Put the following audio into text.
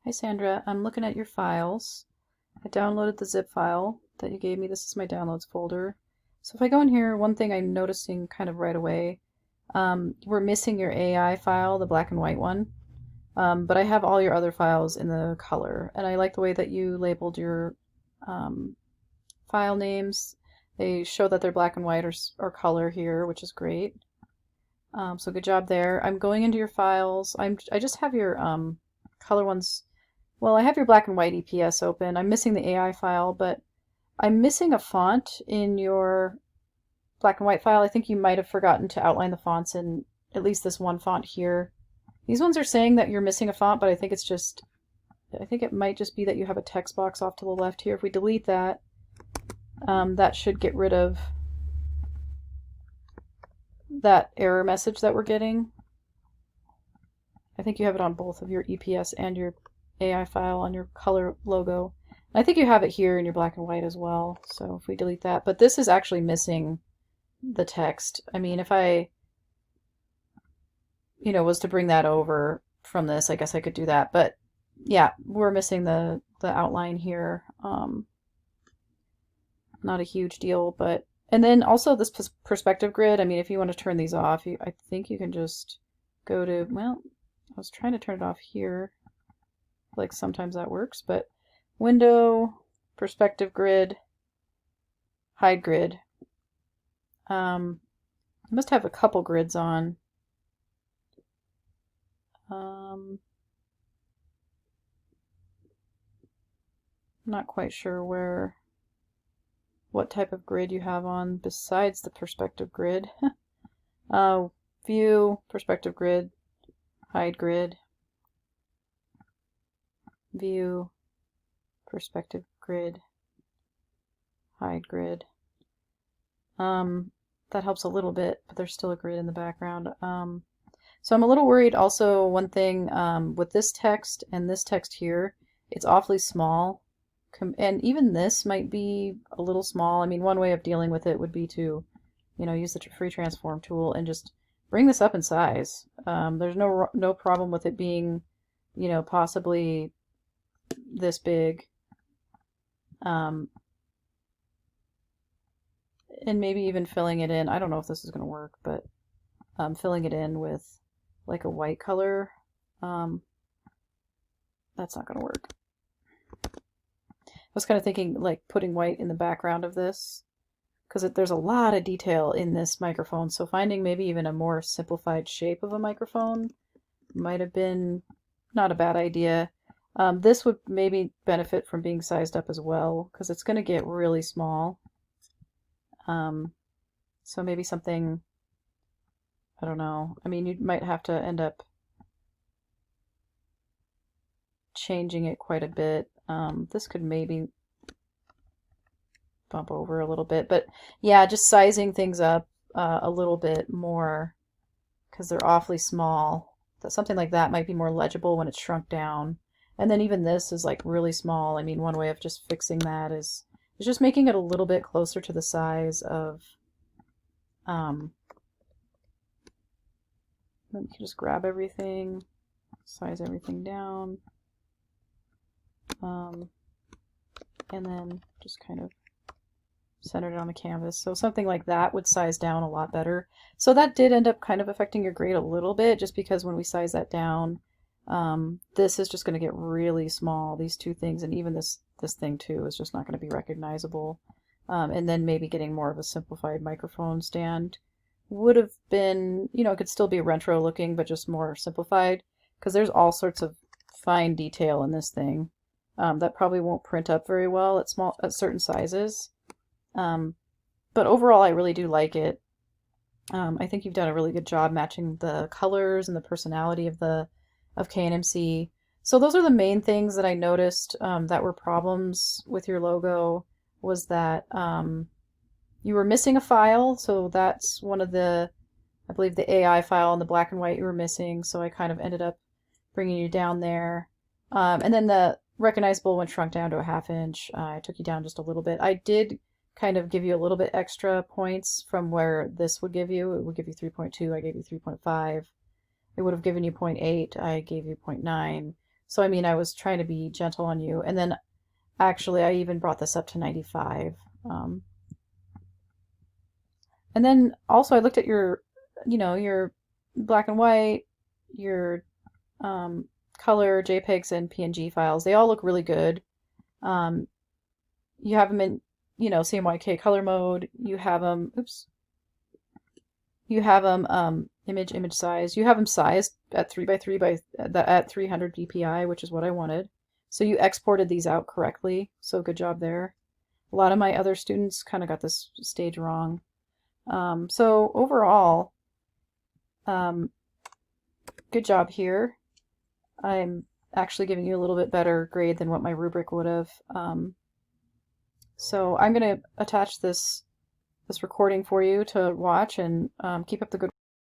Hi Sandra, I'm looking at your files. I downloaded the zip file that you gave me. This is my downloads folder. So if I go in here, one thing I'm noticing kind of right away, we're missing your AI file, the black and white one. But I have all your other files in the color, and I like the way that you labeled your um, file names. They show that they're black and white or color here, which is great. So good job there. I'm going into your files. I just have your color ones. Well, I have your black and white EPS open. I'm missing the AI file, but I'm missing a font in your black and white file. I think you might have forgotten to outline the fonts in at least this one font here. These ones are saying that you're missing a font, but I think I think it might just be that you have a text box off to the left here. If we delete that, that should get rid of that error message that we're getting. I think you have it on both of your EPS and your AI file on your color logo. I think you have it here in your black and white as well. So if we delete that, but this is actually missing the text. I mean, if I, was to bring that over from this, I guess I could do that. But yeah, we're missing the outline here. Not a huge deal, but and then also this perspective grid. I mean, if you want to turn these off, I think you can just go to, well, I was trying to turn it off here. Like sometimes that works, but window, perspective grid, hide grid. I must have a couple grids on. I'm not quite sure what type of grid you have on besides the perspective grid. View, perspective grid, hide grid, view, perspective grid, hide grid. That helps a little bit, but there's still a grid in the background. So I'm a little worried also, one thing, with this text and this text here, it's awfully small. And even this might be a little small. I mean, one way of dealing with it would be to, use the free transform tool and just bring this up in size. There's no problem with it being, possibly this big. And maybe even filling it in. I don't know if this is going to work, but filling it in with like a white color, that's not going to work. I was kind of thinking like putting white in the background of this, because there's a lot of detail in this microphone, so finding maybe even a more simplified shape of a microphone might have been not a bad idea. This would maybe benefit from being sized up as well, because it's going to get really small. So maybe something, I don't know. I mean, you might have to end up changing it quite a bit. This could maybe bump over a little bit, but yeah, just sizing things up a little bit more, because they're awfully small. Something like that might be more legible when it's shrunk down. And then even this is like really small. I mean, one way of just fixing that is just making it a little bit closer to the size of, then you can just grab everything, size everything down, and then just kind of center it on the canvas. So something like that would size down a lot better. So that did end up kind of affecting your grade a little bit, just because when we size that down, this is just going to get really small, these two things, and even this thing too is just not going to be recognizable. And then maybe getting more of a simplified microphone stand would have been, it could still be retro looking, but just more simplified, because there's all sorts of fine detail in this thing that probably won't print up very well at certain sizes. But overall, I really do like it. I think you've done a really good job matching the colors and the personality of KNMC. So those are the main things that I noticed that were problems with your logo, was that you were missing a file. So that's one of I believe the AI file in the black and white you were missing. So I kind of ended up bringing you down there. And then the recognizable when shrunk down to a 1/2 inch, I took you down just a little bit. I did kind of give you a little bit extra points from where this would give you. It would give you 3.2, I gave you 3.5. It would have given you 0.8, I gave you 0.9. So I mean, I was trying to be gentle on you. And then actually, I even brought this up to 95. Um, and then also I looked at your, your black and white, your um, color, JPEGs, and PNG files. They all look really good. Um, you have them in, CMYK color mode. You have them, oops, you have them image size. You have them sized at 3 by 3 at 300 dpi, which is what I wanted. So you exported these out correctly. So good job there. A lot of my other students kind of got this stage wrong. So overall, um, good job here. I'm actually giving you a little bit better grade than what my rubric would have. So I'm going to attach this recording for you to watch, and keep up the good